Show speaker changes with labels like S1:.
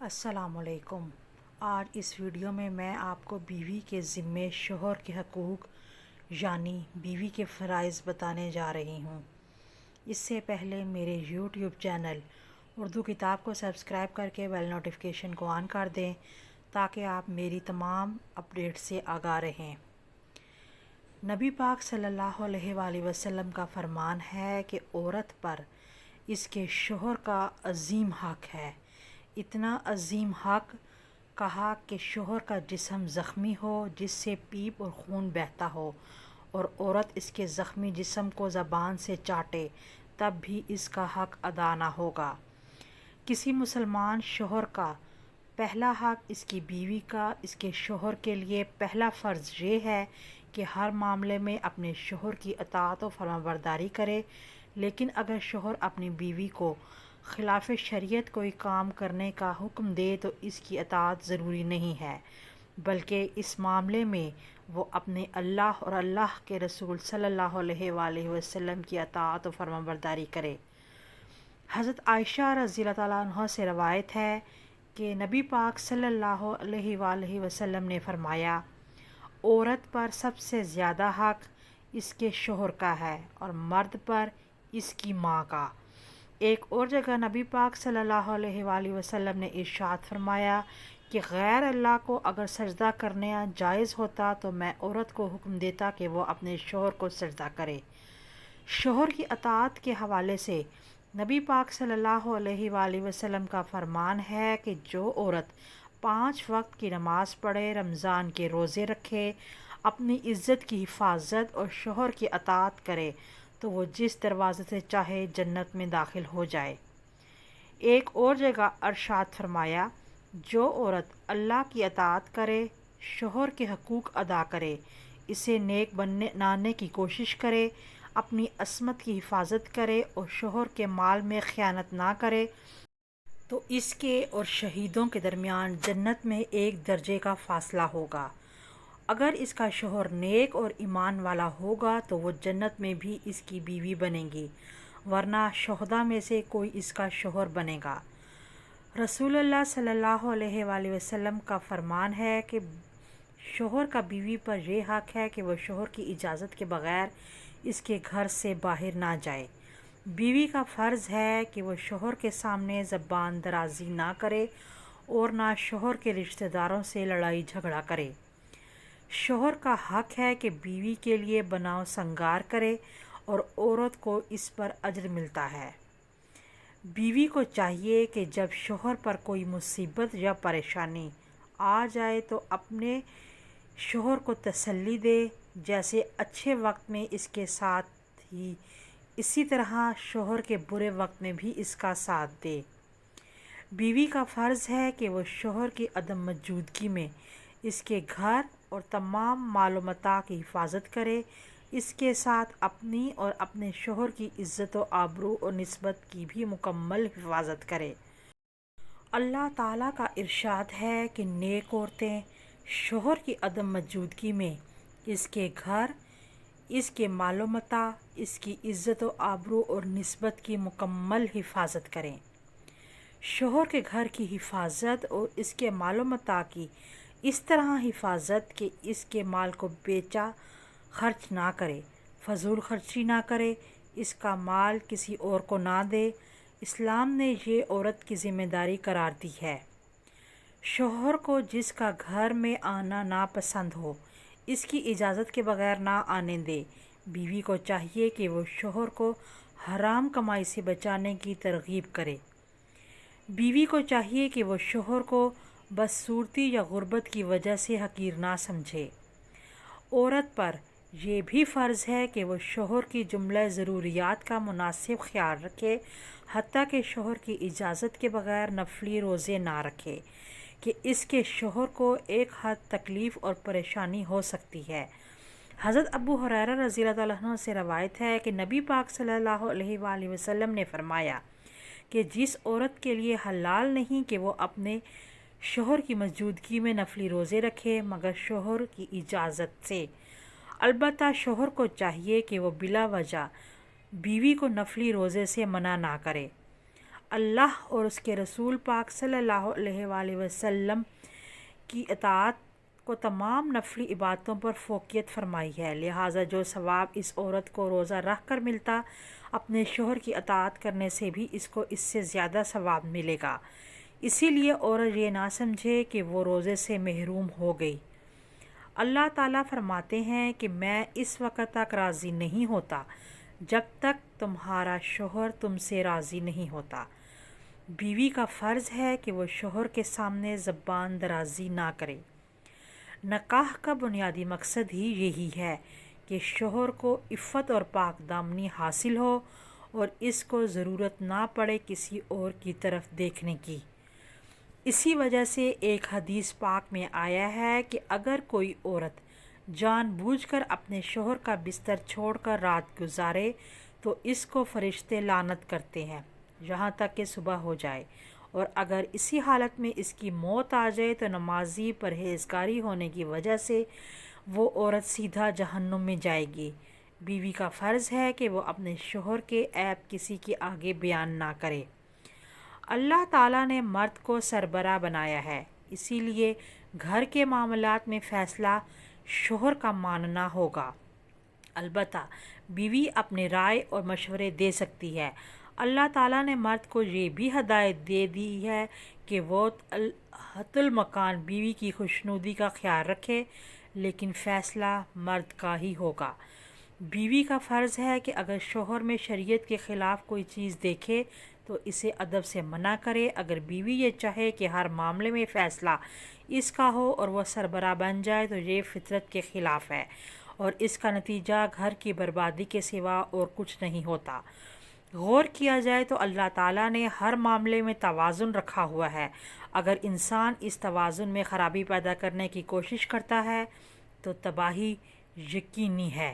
S1: السلام علیکم۔ آج اس ویڈیو میں آپ کو بیوی کے ذمے شوہر کے حقوق یعنی بیوی کے فرائض بتانے جا رہی ہوں۔ اس سے پہلے میرے یوٹیوب چینل اردو کتاب کو سبسکرائب کر کے بیل نوٹیفیکیشن کو آن کر دیں تاکہ آپ میری تمام اپڈیٹ سے آگاہ رہیں۔ نبی پاک صلی اللہ علیہ وآلہ وسلم کا فرمان ہے کہ عورت پر اس کے شوہر کا عظیم حق ہے۔ اتنا عظیم حق کہا کہ شوہر کا جسم زخمی ہو جس سے پیپ اور خون بہتا ہو اور عورت اس کے زخمی جسم کو زبان سے چاٹے تب بھی اس کا حق ادا نہ ہوگا۔ کسی مسلمان شوہر کا پہلا حق اس کی بیوی کا اس کے شوہر کے لیے پہلا فرض یہ ہے کہ ہر معاملے میں اپنے شوہر کی اطاعت و فرمانبرداری کرے، لیکن اگر شوہر اپنی بیوی کو خلاف شریعت کوئی کام کرنے کا حکم دے تو اس کی اطاعت ضروری نہیں ہے، بلکہ اس معاملے میں وہ اپنے اللہ اور اللہ کے رسول صلی اللہ علیہ وآلہ وسلم کی اطاعت و فرمانبرداری کرے۔ حضرت عائشہ رضی اللہ تعالیٰ عنہ سے روایت ہے کہ نبی پاک صلی اللہ علیہ وآلہ وسلم نے فرمایا، عورت پر سب سے زیادہ حق اس کے شوہر کا ہے اور مرد پر اس کی ماں کا۔ ایک اور جگہ نبی پاک صلی اللہ علیہ وآلہ وسلم نے ارشاد فرمایا کہ غیر اللہ کو اگر سجدہ کرنا جائز ہوتا تو میں عورت کو حکم دیتا کہ وہ اپنے شوہر کو سجدہ کرے۔ شوہر کی اطاعت کے حوالے سے نبی پاک صلی اللہ علیہ وآلہ وسلم کا فرمان ہے کہ جو عورت 5 وقت کی نماز پڑھے، رمضان کے روزے رکھے، اپنی عزت کی حفاظت اور شوہر کی اطاعت کرے تو وہ جس دروازے سے چاہے جنت میں داخل ہو جائے۔ ایک اور جگہ ارشاد فرمایا، جو عورت اللہ کی اطاعت کرے، شوہر کے حقوق ادا کرے، اسے نیک بنانے کی کوشش کرے، اپنی عصمت کی حفاظت کرے اور شوہر کے مال میں خیانت نہ کرے تو اس کے اور شہیدوں کے درمیان جنت میں ایک درجے کا فاصلہ ہوگا۔ اگر اس کا شوہر نیک اور ایمان والا ہوگا تو وہ جنت میں بھی اس کی بیوی بنے گی، ورنہ شہداء میں سے کوئی اس کا شوہر بنے گا۔ رسول اللہ صلی اللہ علیہ وآلہ وسلم کا فرمان ہے کہ شوہر کا بیوی پر یہ حق ہے کہ وہ شوہر کی اجازت کے بغیر اس کے گھر سے باہر نہ جائے۔ بیوی کا فرض ہے کہ وہ شوہر کے سامنے زبان درازی نہ کرے اور نہ شوہر کے رشتہ داروں سے لڑائی جھگڑا کرے۔ شوہر کا حق ہے کہ بیوی کے لیے بناؤ سنگار کرے اور عورت کو اس پر اجر ملتا ہے۔ بیوی کو چاہیے کہ جب شوہر پر کوئی مصیبت یا پریشانی آ جائے تو اپنے شوہر کو تسلی دے، جیسے اچھے وقت میں اس کے ساتھ ہی اسی طرح شوہر کے برے وقت میں بھی اس کا ساتھ دے۔ بیوی کا فرض ہے کہ وہ شوہر کی عدم موجودگی میں اس کے گھر اور تمام مال و متاع کی حفاظت کرے، اس کے ساتھ اپنی اور اپنے شوہر کی عزت و آبرو اور نسبت کی بھی مکمل حفاظت کرے۔ اللہ تعالیٰ کا ارشاد ہے کہ نیک عورتیں شوہر کی عدم موجودگی میں اس کے گھر، اس کے مال و متاع، اس کی عزت و آبرو اور نسبت کی مکمل حفاظت کریں۔ شوہر کے گھر کی حفاظت اور اس کے مال و متاع کی اس طرح حفاظت کہ اس کے مال کو بیچا خرچ نہ کرے، فضول خرچی نہ کرے، اس کا مال کسی اور کو نہ دے۔ اسلام نے یہ عورت کی ذمہ داری قرار دی ہے۔ شوہر کو جس کا گھر میں آنا ناپسند ہو اس کی اجازت کے بغیر نہ آنے دے۔ بیوی کو چاہیے کہ وہ شوہر کو حرام کمائی سے بچانے کی ترغیب کرے۔ بیوی کو چاہیے کہ وہ شوہر کو بدصورتی یا غربت کی وجہ سے حقیر نہ سمجھے۔ عورت پر یہ بھی فرض ہے کہ وہ شوہر کی جملہ ضروریات کا مناسب خیال رکھے، حتیٰ کہ شوہر کی اجازت کے بغیر نفلی روزے نہ رکھے کہ اس کے شوہر کو ایک حد تکلیف اور پریشانی ہو سکتی ہے۔ حضرت ابو ہریرہ رضی اللہ تعالیٰ عنہ سے روایت ہے کہ نبی پاک صلی اللہ علیہ وآلہ وسلم نے فرمایا کہ جس عورت کے لیے حلال نہیں کہ وہ اپنے شوہر کی موجودگی میں نفلی روزے رکھے مگر شوہر کی اجازت سے، البتہ شوہر کو چاہیے کہ وہ بلا وجہ بیوی کو نفلی روزے سے منع نہ کرے۔ اللہ اور اس کے رسول پاک صلی اللہ علیہ وآلہ وسلم کی اطاعت کو تمام نفلی عبادتوں پر فوقیت فرمائی ہے، لہٰذا جو ثواب اس عورت کو روزہ رکھ کر ملتا، اپنے شوہر کی اطاعت کرنے سے بھی اس کو اس سے زیادہ ثواب ملے گا۔ اسی لیے عورت یہ نہ سمجھے کہ وہ روزے سے محروم ہو گئی۔ اللہ تعالیٰ فرماتے ہیں کہ میں اس وقت تک راضی نہیں ہوتا جب تک تمہارا شوہر تم سے راضی نہیں ہوتا۔ بیوی کا فرض ہے کہ وہ شوہر کے سامنے زبان درازی نہ کرے۔ نکاح کا بنیادی مقصد ہی یہی ہے کہ شوہر کو عفت اور پاک دامنی حاصل ہو اور اس کو ضرورت نہ پڑے کسی اور کی طرف دیکھنے کی۔ اسی وجہ سے ایک حدیث پاک میں آیا ہے کہ اگر کوئی عورت جان بوجھ کر اپنے شوہر کا بستر چھوڑ کر رات گزارے تو اس کو فرشتے لعنت کرتے ہیں یہاں تک کہ صبح ہو جائے، اور اگر اسی حالت میں اس کی موت آ جائے تو نمازی پرہیزگاری ہونے کی وجہ سے وہ عورت سیدھا جہنم میں جائے گی۔ بیوی کا فرض ہے کہ وہ اپنے شوہر کے عیب کسی کے آگے بیان نہ کرے۔ اللہ تعالیٰ نے مرد کو سربراہ بنایا ہے، اسی لیے گھر کے معاملات میں فیصلہ شوہر کا ماننا ہوگا۔ البتہ بیوی اپنی رائے اور مشورے دے سکتی ہے۔ اللہ تعالیٰ نے مرد کو یہ بھی ہدایت دے دی ہے کہ وہ حت المکان بیوی کی خوشنودی کا خیال رکھے، لیکن فیصلہ مرد کا ہی ہوگا۔ بیوی کا فرض ہے کہ اگر شوہر میں شریعت کے خلاف کوئی چیز دیکھے تو اسے ادب سے منع کرے۔ اگر بیوی یہ چاہے کہ ہر معاملے میں فیصلہ اس کا ہو اور وہ سربراہ بن جائے تو یہ فطرت کے خلاف ہے اور اس کا نتیجہ گھر کی بربادی کے سوا اور کچھ نہیں ہوتا۔ غور کیا جائے تو اللہ تعالیٰ نے ہر معاملے میں توازن رکھا ہوا ہے۔ اگر انسان اس توازن میں خرابی پیدا کرنے کی کوشش کرتا ہے تو تباہی یقینی ہے۔